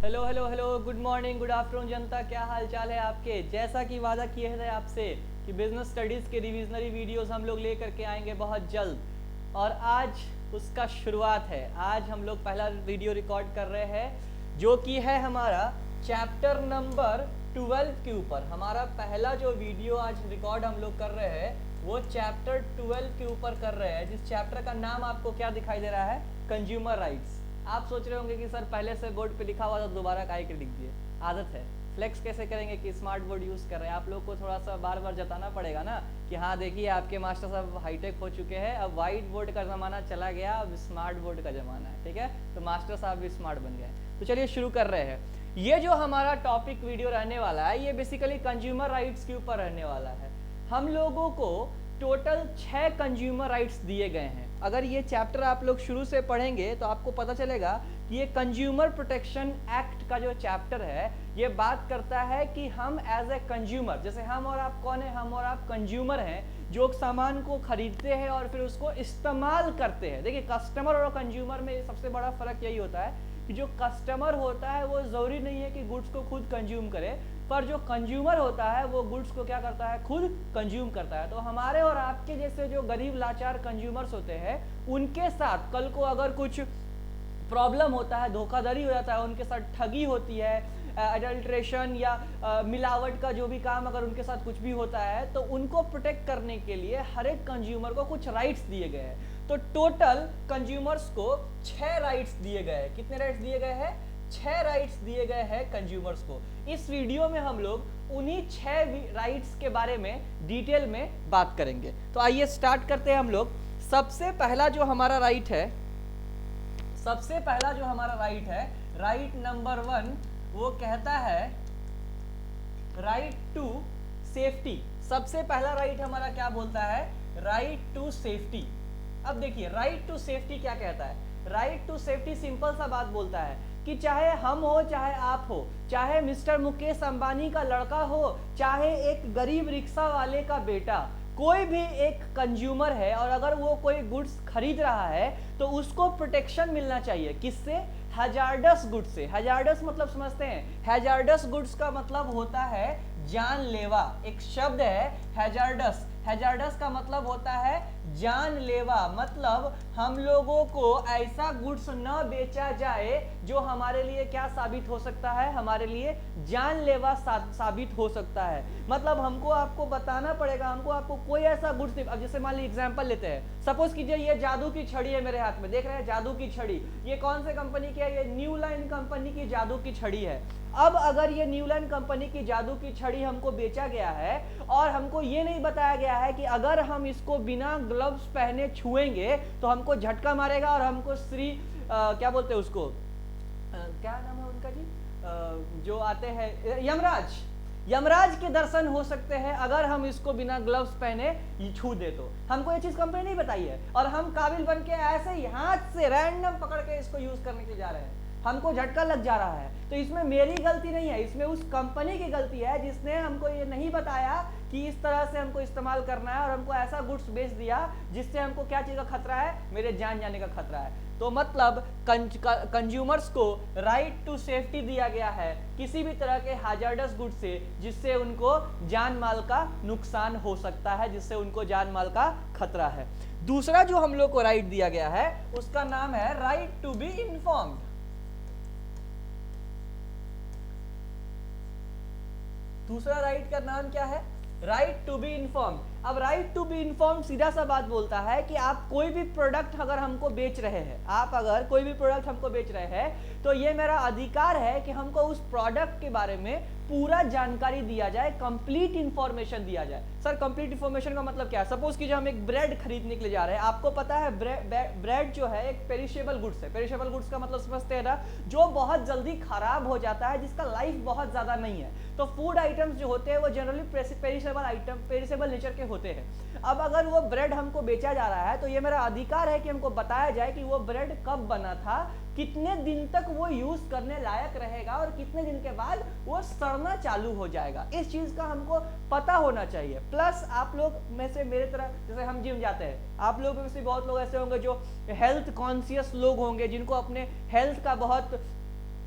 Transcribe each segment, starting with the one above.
Hello hello hello, good morning, good afternoon जनता, क्या हाल चाल है आपके। जैसा कि वादा किए थे आपसे कि बिजनेस स्टडीज़ के रिविजनरी वीडियोस हम लोग लेकर के आएंगे बहुत जल्द, और आज उसका शुरुआत है। आज हम लोग पहला वीडियो रिकॉर्ड कर रहे हैं जो कि है हमारा चैप्टर नंबर 12 के ऊपर। हमारा पहला जो वीडियो आज रिकॉर्ड हम लोग कर रहे हैं वो चैप्टर 12 के ऊपर कर रहे हैं, जिस चैप्टर का नाम आपको क्या दिखाई दे रहा है, कंज्यूमर राइट्स। आप सोच रहे होंगे कि सर पहले से बोर्ड पे लिखा हुआ था, दोबारा काहे के लिख दिए। आदत है, फ्लेक्स कैसे करेंगे कि स्मार्ट बोर्ड यूज़ कर रहे हैं। आप लोग को थोड़ा सा बार बार जताना पड़ेगा ना कि हाँ देखिए आपके मास्टर साहब हाईटेक हो चुके हैं, अब वाइट बोर्ड का ज़माना चला गया, अब स्मार्ट बोर्ड का ज़माना है। ठीक है, तो मास्टर साहब भी स्मार्ट बन गए। तो चलिए शुरू कर रहे हैं। ये जो हमारा टॉपिक वीडियो रहने वाला है ये बेसिकली कंज्यूमर राइट्स के ऊपर रहने वाला है। हम लोगों को टोटल 6 कंज्यूमर राइट्स दिए गए हैं। अगर ये चैप्टर आप लोग शुरू से पढ़ेंगे तो आपको पता चलेगा कि ये कंज्यूमर प्रोटेक्शन एक्ट का जो चैप्टर है ये बात करता है कि हम एज ए कंज्यूमर, जैसे हम और आप कौन है, हम और आप कंज्यूमर हैं जो सामान को खरीदते हैं और फिर उसको इस्तेमाल करते हैं। देखिए कस्टमर और कंज्यूमर में सबसे बड़ा फर्क यही होता है कि जो कस्टमर होता है वो ज़रूरी नहीं है कि गुड्स को खुद कंज्यूम करे, पर जो कंज्यूमर होता है वो गुड्स को क्या करता है, खुद कंज्यूम करता है। तो हमारे और आपके जैसे जो गरीब लाचार कंज्यूमर्स होते हैं उनके साथ कल को अगर कुछ प्रॉब्लम होता है, धोखाधड़ी हो जाता है, उनके साथ ठगी होती है, एडल्ट्रेशन या मिलावट का जो भी काम अगर उनके साथ कुछ भी होता है तो उनको प्रोटेक्ट करने के लिए हर एक कंज्यूमर को कुछ राइट्स दिए गए हैं। तो टोटल कंज्यूमर्स को 6 राइट्स दिए गए हैं। कितने राइट्स दिए गए हैं? 6 राइट्स दिए गए हैं कंज्यूमर्स को। इस वीडियो में हम लोग उन्हीं 6 राइट्स के बारे में डिटेल में बात करेंगे। तो आइए स्टार्ट करते हैं हम लोग। सबसे पहला जो हमारा राइट है, सबसे पहला जो हमारा राइट है, राइट नंबर 1, वो कहता है राइट टू सेफ्टी। सबसे पहला राइट हमारा क्या बोलता है? Right to safety. अब देखिए राइट टू सेफ्टी क्या कहता है। राइट टू सेफ्टी सिंपल सा बात बोलता है कि चाहे हम हो, चाहे आप हो, चाहे मिस्टर मुकेश अंबानी का लड़का हो, चाहे एक गरीब रिक्शा वाले का बेटा, कोई भी एक कंज्यूमर है और अगर वो कोई गुड्स खरीद रहा है तो उसको प्रोटेक्शन मिलना चाहिए। किससे? हैजार्डस गुड्स से। हैजार्डस मतलब समझते हैं? हैजार्डस गुड्स का मतलब होता है जानलेवा। एक शब्द है हैजार्डस। हैजार्डस का मतलब होता है जानलेवा। मतलब हम लोगों को ऐसा गुड्स न बेचा जाए जो हमारे लिए क्या साबित हो सकता है, हमारे लिए जानलेवा साबित हो सकता है। मतलब हमको आपको बताना पड़ेगा, हमको आपको कोई ऐसा गुड्स नहीं। अब जैसे मान लीजिए एग्जांपल लेते हैं, सपोज कीजिए ये जादू की छड़ी है मेरे हाथ में, देख रहे हैं जादू की छड़ी। ये कौन से कंपनी की है? ये न्यू लाइन कंपनी की जादू की छड़ी है। अब अगर ये न्यू लाइन कंपनी की जादू की छड़ी हमको बेचा गया है और हमको ये नहीं बताया गया है कि अगर हम इसको बिना ग्लव्स पहने छुएंगे तो हमको झटका मारेगा और हमको क्या बोलते हैं उसको, क्या नाम है उनका जी, जो आते हैं यमराज, यमराज के दर्शन हो सकते हैं अगर हम इसको बिना ग्लव्स पहने छू दे। तो हमको ये चीज कंपनी नहीं बताई है और हम काबिल बन के ऐसे ही हाथ से रैंडम पकड़ के इसको यूज करने के लिए जा रहे हैं, हमको झटका लग जा रहा है। तो इसमें मेरी गलती नहीं है, इसमें उस कंपनी की गलती है जिसने हमको ये नहीं बताया कि इस तरह से हमको इस्तेमाल करना है और हमको ऐसा गुड्स बेच दिया जिससे हमको क्या चीज़ का खतरा है, मेरे जान जाने का खतरा है। तो मतलब कंज्यूमर्स को राइट टू सेफ्टी दिया गया है किसी भी तरह के हैजार्डस गुड्स से जिससे उनको जान माल का नुकसान हो सकता है, जिससे उनको जान माल का खतरा है। दूसरा जो हम लोग को राइट दिया गया है उसका नाम है राइट टू बी इन्फॉर्म्ड। दूसरा राइट का नाम क्या है? Right to be informed. अब राइट टू बी इन्फॉर्म्ड सीधा सा बात बोलता है कि आप कोई भी प्रोडक्ट अगर हमको बेच रहे हैं, आप अगर कोई भी प्रोडक्ट हमको बेच रहे हैं तो ये मेरा अधिकार है कि हमको उस प्रोडक्ट के बारे में पूरा जानकारी दिया जाए, कंप्लीट इंफॉर्मेशन दिया जाए। सर कंप्लीट इंफॉर्मेशन का मतलब क्या है? सपोज कीजिए हम एक ब्रेड खरीदने के लिए जा रहे हैं, आपको पता है ब्रेड जो है एक पेरिशेबल गुड्स है। पेरिशेबल गुड्स का मतलब समझते हैं ना, जो बहुत जल्दी खराब हो जाता है, जिसका लाइफ बहुत ज्यादा नहीं है। तो फूड आइटम्स जो होते हैं वो generally perishable item, perishable nature के होते हैं। अब अगर वो ब्रेड हमको बेचा जा रहा है तो ये मेरा अधिकार है कि हमको बताया जाए कि वो ब्रेड कब बना था, कितने दिन तक वो यूज करने लायक रहेगा और कितने दिन के बाद वो सड़ना चालू हो जाएगा। इस चीज का हमको पता होना चाहिए। प्लस आप लोग में से मेरे तरह, जैसे हम जिम जाते हैं, आप लोग में से बहुत लोग ऐसे होंगे जो हेल्थ कॉन्शियस लोग होंगे, जिनको अपने हेल्थ का बहुत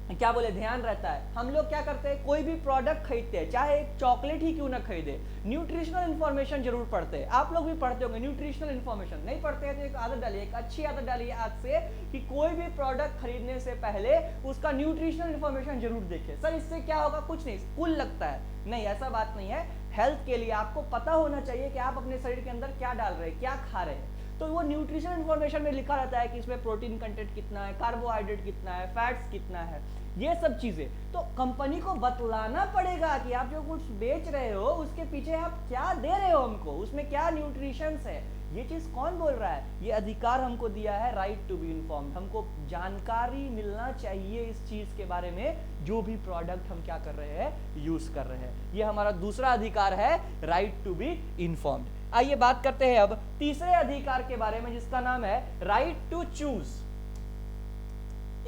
क्या बोले ध्यान रहता है। हम लोग क्या करते हैं, कोई भी प्रोडक्ट खरीदते हैं, चाहे एक चॉकलेट ही क्यों ना खरीदे, न्यूट्रिशनल इन्फॉर्मेशन जरूर पढ़ते हैं। आप लोग भी पढ़ते होंगे न्यूट्रिशनल इन्फॉर्मेशन। नहीं पढ़ते हैं तो एक आदत डालिए, एक अच्छी आदत डालिए आज से कि कोई भी प्रोडक्ट खरीदने से पहले उसका न्यूट्रिशनल इन्फॉर्मेशन जरूर देखें। सर इससे क्या होगा, कुछ नहीं, कुल लगता है, नहीं ऐसा बात नहीं है। हेल्थ के लिए आपको पता होना चाहिए कि आप अपने शरीर के अंदर क्या डाल रहे हैं, क्या खा रहे हैं। तो वो न्यूट्रिशन इन्फॉर्मेशन में लिखा रहता है कि इसमें प्रोटीन कंटेंट कितना है, कार्बोहाइड्रेट कितना है, फैट्स कितना है, ये सब चीजें तो कंपनी को बतलाना पड़ेगा कि आप जो कुछ बेच रहे हो उसके पीछे आप क्या दे रहे हो हमको, उसमें क्या न्यूट्रिशंस है। ये चीज कौन बोल रहा है, ये अधिकार हमको दिया है राइट टू बी इन्फॉर्म्ड। हमको जानकारी मिलना चाहिए इस चीज के बारे में, जो भी प्रोडक्ट हम क्या कर रहे हैं, यूज कर रहे हैं। ये हमारा दूसरा अधिकार है, राइट टू बी इन्फॉर्म्ड। आइए बात करते हैं अब तीसरे अधिकार के बारे में, जिसका नाम है राइट टू चूज।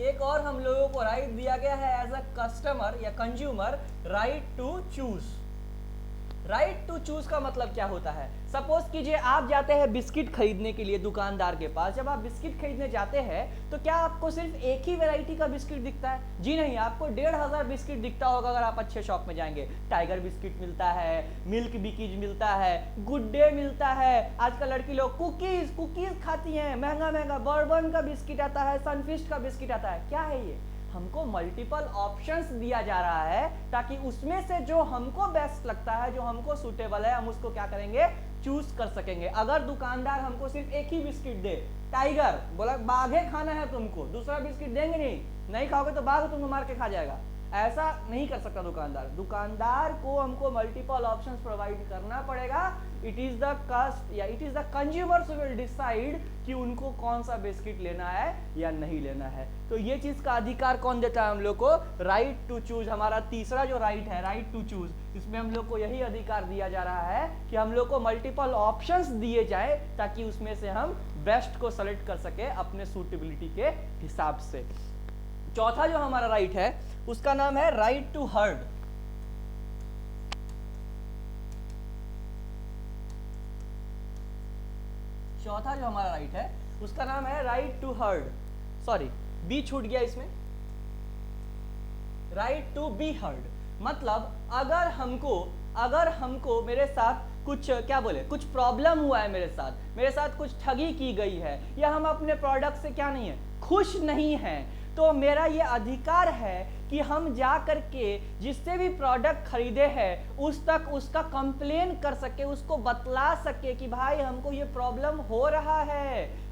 एक और हम लोगों को राइट दिया गया है एज अ कस्टमर या consumer, right to choose. Right to choose का मतलब क्या होता है, सपोज कीजिए आप जाते हैं बिस्किट खरीदने के लिए दुकानदार के पास। जब आप बिस्किट खरीदने जाते हैं तो क्या आपको सिर्फ एक ही वैरायटी का बिस्किट दिखता है? जी नहीं, आपको 1500 बिस्किट दिखता होगा अगर आप अच्छे शॉप में जाएंगे। टाइगर बिस्किट मिलता है, मिल्क बिकीज मिलता है, गुड डे मिलता है। आजकल लड़की लोग कुकीज खाती हैं, महंगा महंगा बर्बन का बिस्किट आता है, सनफिस्ट का बिस्किट आता है। क्या है ये? हमको मल्टीपल ऑप्शंस दिया जा रहा है ताकि उसमें से जो हमको बेस्ट लगता है, जो हमको सूटेबल है, हम उसको क्या करेंगे, चूज कर सकेंगे। अगर दुकानदार हमको सिर्फ एक ही बिस्किट दे, टाइगर बोला बाघे खाना है तुमको, दूसरा बिस्किट देंगे नहीं खाओगे तो बाघ तुमको मार के खा जाएगा, ऐसा नहीं कर सकता दुकानदार। दुकानदार को हमको मल्टीपल ऑप्शंस प्रोवाइड करना पड़ेगा। It is the consumers will decide कि उनको कौन सा बिस्किट लेना है या नहीं लेना है। तो ये चीज का अधिकार कौन देता है हम लोग को, राइट टू चूज। हमारा तीसरा जो राइट है, राइट टू चूज, इसमें हम लोग को यही अधिकार दिया जा रहा है कि हम लोग को मल्टीपल ऑप्शंस दिए जाए ताकि उसमें से हम बेस्ट को सेलेक्ट कर सके अपने सूटेबिलिटी के हिसाब से। चौथा जो हमारा राइट है उसका नाम है राइट टू हर्ड। चौथा जो हमारा राइट है उसका नाम है right to heard, sorry be छूट गया इसमें, राइट टू बी हर्ड। मतलब अगर हमको मेरे साथ कुछ क्या बोले, कुछ प्रॉब्लम हुआ है, मेरे साथ कुछ ठगी की गई है, या हम अपने प्रोडक्ट से क्या नहीं है, खुश नहीं है, तो मेरा ये अधिकार है कि हम जा करके जिससे भी प्रोडक्ट खरीदे हैं उस तक उसका कंप्लेन कर सके, उसको बतला सके कि भाई हमको ये प्रॉब्लम हो रहा है,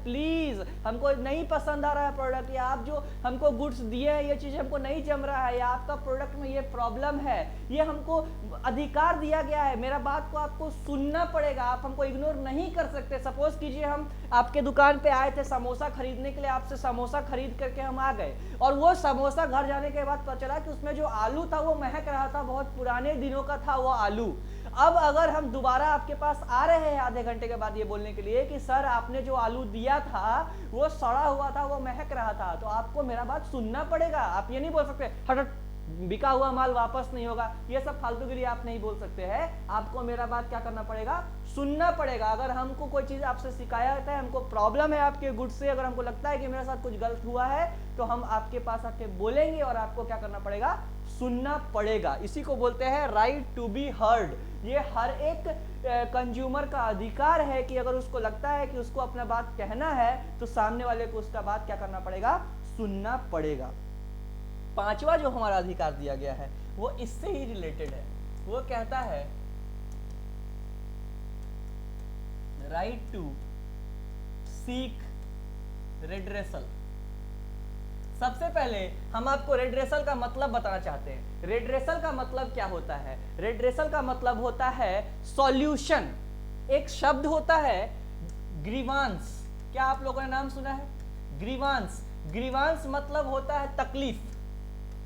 प्लीज हमको नहीं पसंद आ रहा है प्रोडक्ट, या आप जो हमको गुड्स दिए हैं ये चीज हमको नहीं जम रहा है, या आपका प्रोडक्ट में ये प्रॉब्लम है। ये हमको अधिकार दिया गया है, मेरा बात को आपको सुनना पड़ेगा, आप हमको इग्नोर नहीं कर सकते। सपोज कीजिए हम आपके दुकान पे आए थे समोसा खरीदने के लिए, आपसे समोसा खरीद करके हम आ गए और वो समोसा घर जाने के बाद पता चला कि उसमें जो आलू था वो महक रहा था, बहुत पुराने दिनों का था वो आलू। अब अगर हम दोबारा आपके पास आ रहे हैं आधे घंटे के बाद ये बोलने के लिए कि सर आपने जो आलू दिया था वो सड़ा हुआ था, वो महक रहा था, तो आपको मेरा बात सुनना पड़ेगा। आप ये नहीं बोल सकते हट बिका हुआ माल वापस नहीं होगा, ये सब फालतूगिरी आप नहीं बोल सकते हैं। आपको मेरा बात क्या करना पड़ेगा, सुनना पड़ेगा। अगर हमको कोई चीज आपसे शिकायत है, हमको प्रॉब्लम है आपके गुड्स से, अगर हमको लगता है कि मेरे साथ कुछ गलत हुआ है तो हम आपके पास आके बोलेंगे और आपको क्या करना पड़ेगा, सुनना पड़ेगा। इसी को बोलते हैं राइट टू बी हर्ड। ये हर एक कंज्यूमर का अधिकार है कि अगर उसको लगता है कि उसको अपना बात कहना है तो सामने वाले को उसका बात क्या करना पड़ेगा, सुनना पड़ेगा। पांचवा जो हमारा अधिकार दिया गया है वो इससे ही रिलेटेड है, वो कहता है राइट टू सीक रेडरेसल। सबसे पहले हम आपको रेडरेसल का मतलब बताना चाहते हैं। रेडरेसल का मतलब क्या होता है, रेडरेसल का मतलब होता है सॉल्यूशन। एक शब्द होता है ग्रीवांस, क्या आप लोगों ने नाम सुना है ग्रीवांस? ग्रीवांस मतलब होता है तकलीफ,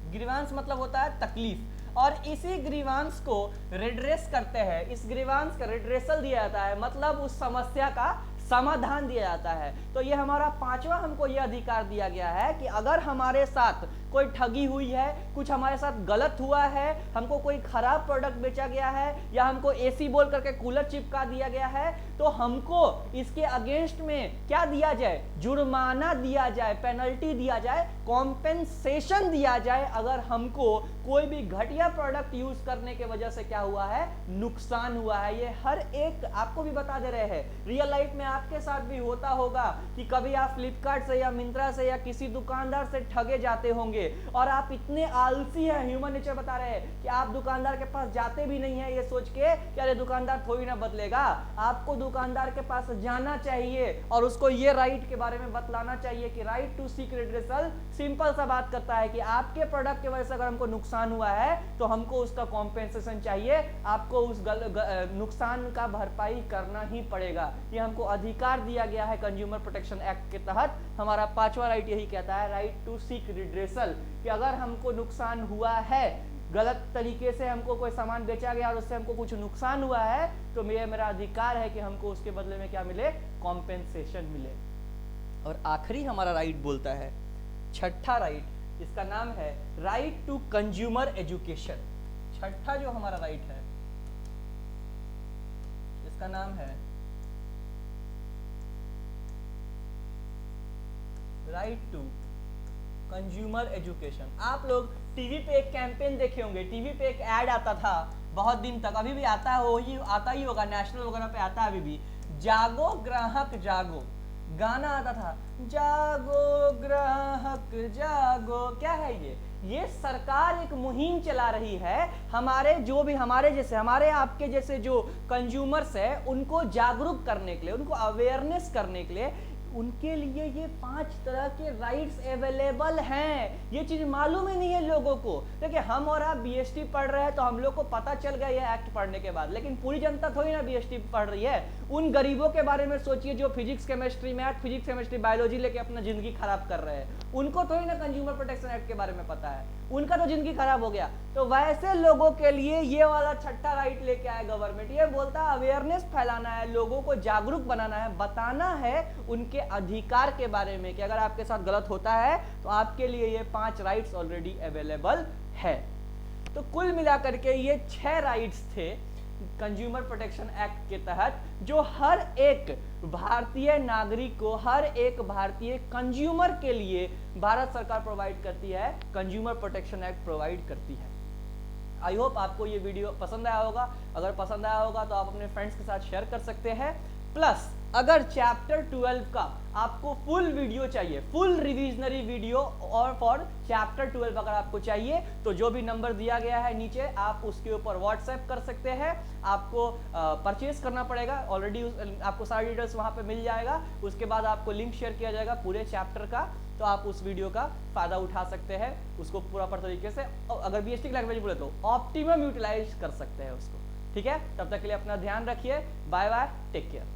ग्रीवांस मतलब होता है तकलीफ, और इसी ग्रीवांस को रेडरेस करते हैं, इस ग्रीवांस का रेडरेसल दिया जाता है, मतलब उस समस्या का समाधान दिया जाता है। तो ये हमारा पांचवा हमको ये अधिकार दिया गया है कि अगर हमारे साथ कोई ठगी हुई है, कुछ हमारे साथ गलत हुआ है, हमको कोई खराब प्रोडक्ट बेचा गया है, या हमको एसी बोल करके कूलर चिपका दिया गया है, तो हमको इसके अगेंस्ट में क्या दिया जाए, जुर्माना दिया जाए, पेनल्टी दिया जाए, कॉम्पेंसेशन दिया जाए अगर हमको कोई भी घटिया प्रोडक्ट यूज करने के वजह से क्या हुआ है, नुकसान हुआ है। ये हर एक आपको भी बता दे रहे हैं, रियल लाइफ में आपके साथ भी होता होगा कि कभी आप फ्लिपकार्ट से या मिंत्रा से या किसी दुकानदार से ठगे जाते होंगे और आप इतने आलसी हैं, ह्यूमन नेचर बता रहे हैं कि आप दुकानदार के पास जाते भी नहीं है ये सोच के कि अरे दुकानदार थोड़ी ना बदलेगा। आपको दुकानदार के पास जाना चाहिए और उसको ये राइट के बारे में बतलाना चाहिए कि right to seek redressal simple सा बात करता है कि आपके प्रोडक्ट की वजह से अगर हमको नुकसान हुआ है तो हमको उसका कॉम्पेंसेशन चाहिए, आपको उस नुकसान का भरपाई करना ही पड़ेगा। ये हमको अधिकार दिया गया है कंज्यूमर प्रोटेक्शन एक्ट के तहत। हमारा 5वां राइट यही कहता है, राइट टू सीक रिड्रेसल, कि अगर हमको नुकसान हुआ है, गलत तरीके से हमको कोई सामान बेचा गया और उससे हमको कुछ नुकसान हुआ है, तो मेरा अधिकार है कि हमको उसके बदले में क्या मिले, कॉम्पेंसेशन मिले। और आखिरी हमारा राइट बोलता है, छठा राइट, इसका नाम है राइट टू कंज्यूमर एजुकेशन। छठा जो हमारा राइट है इसका नाम है राइट टू कंज्यूमर एजुकेशन। आप लोग टीवी पे एक कैंपेन देखे होंगे, टीवी पे एक ऐड आता था बहुत दिन तक, अभी भी आता ही होगा, नेशनल वगैरह पे आता है अभी भी, जागो ग्राहक जागो, गाना आता था, जागो ग्राहक जागो। क्या है ये सरकार एक मुहिम चला रही है, हमारे जो भी हमारे आपके जैसे जो कंज्यूमर्स है उनको जागरूक करने के लिए, उनको अवेयरनेस करने के लिए, उनके लिए ये 5 तरह के राइट्स अवेलेबल हैं। ये चीज मालूम ही नहीं है लोगों को। देखिए हम और आप बीएसटी पढ़ रहे हैं तो हम लोग को पता चल गया ये एक्ट पढ़ने के बाद, लेकिन पूरी जनता थोड़ी ना बीएसटी पढ़ रही है। उन गरीबों के बारे में सोचिए जो physics chemistry math, physics chemistry biology लेके अपना जिंदगी खराब कर रहे हैं, उनको थोड़ी ना कंज्यूमर प्रोटेक्शन एक्ट के बारे में पता है, उनका तो जिंदगी खराब हो गया। तो वैसे लोगों के लिए ये वाला छठा राइट लेके आया गवर्नमेंट। ये बोलता है अवेयरनेस फैलाना है, लोगों को जागरूक बनाना है, बताना है उनके अधिकार के बारे में कि अगर आपके साथ गलत होता है तो आपके लिए ये 5 राइट्स ऑलरेडी अवेलेबल है। तो कुल मिलाकर के ये 6 राइट्स थे कंज्यूमर प्रोटेक्शन एक्ट के तहत, जो हर एक भारतीय नागरिक को, हर एक भारतीय कंज्यूमर के लिए भारत सरकार प्रोवाइड करती है, कंज्यूमर प्रोटेक्शन एक्ट प्रोवाइड करती है। आई होप आपको ये वीडियो पसंद आया होगा। अगर पसंद आया होगा तो आप अपने फ्रेंड्स के साथ शेयर कर सकते हैं। प्लस अगर चैप्टर 12 का आपको फुल वीडियो चाहिए, फुल रिविजनरी वीडियो और फॉर चैप्टर 12 अगर आपको चाहिए तो जो भी नंबर दिया गया है नीचे आप उसके ऊपर व्हाट्सएप कर सकते हैं। आपको परचेज करना पड़ेगा, ऑलरेडी आपको सारी डिटेल्स वहां पे मिल जाएगा। उसके बाद आपको लिंक शेयर किया जाएगा पूरे चैप्टर का, तो आप उस वीडियो का फायदा उठा सकते हैं, उसको प्रॉपर तरीके से, अगर बीएसटी लैंग्वेज बोले तो ऑप्टिमम यूटिलाइज कर सकते हैं उसको। ठीक है, तब तक के लिए अपना ध्यान रखिए। Bye bye, take care.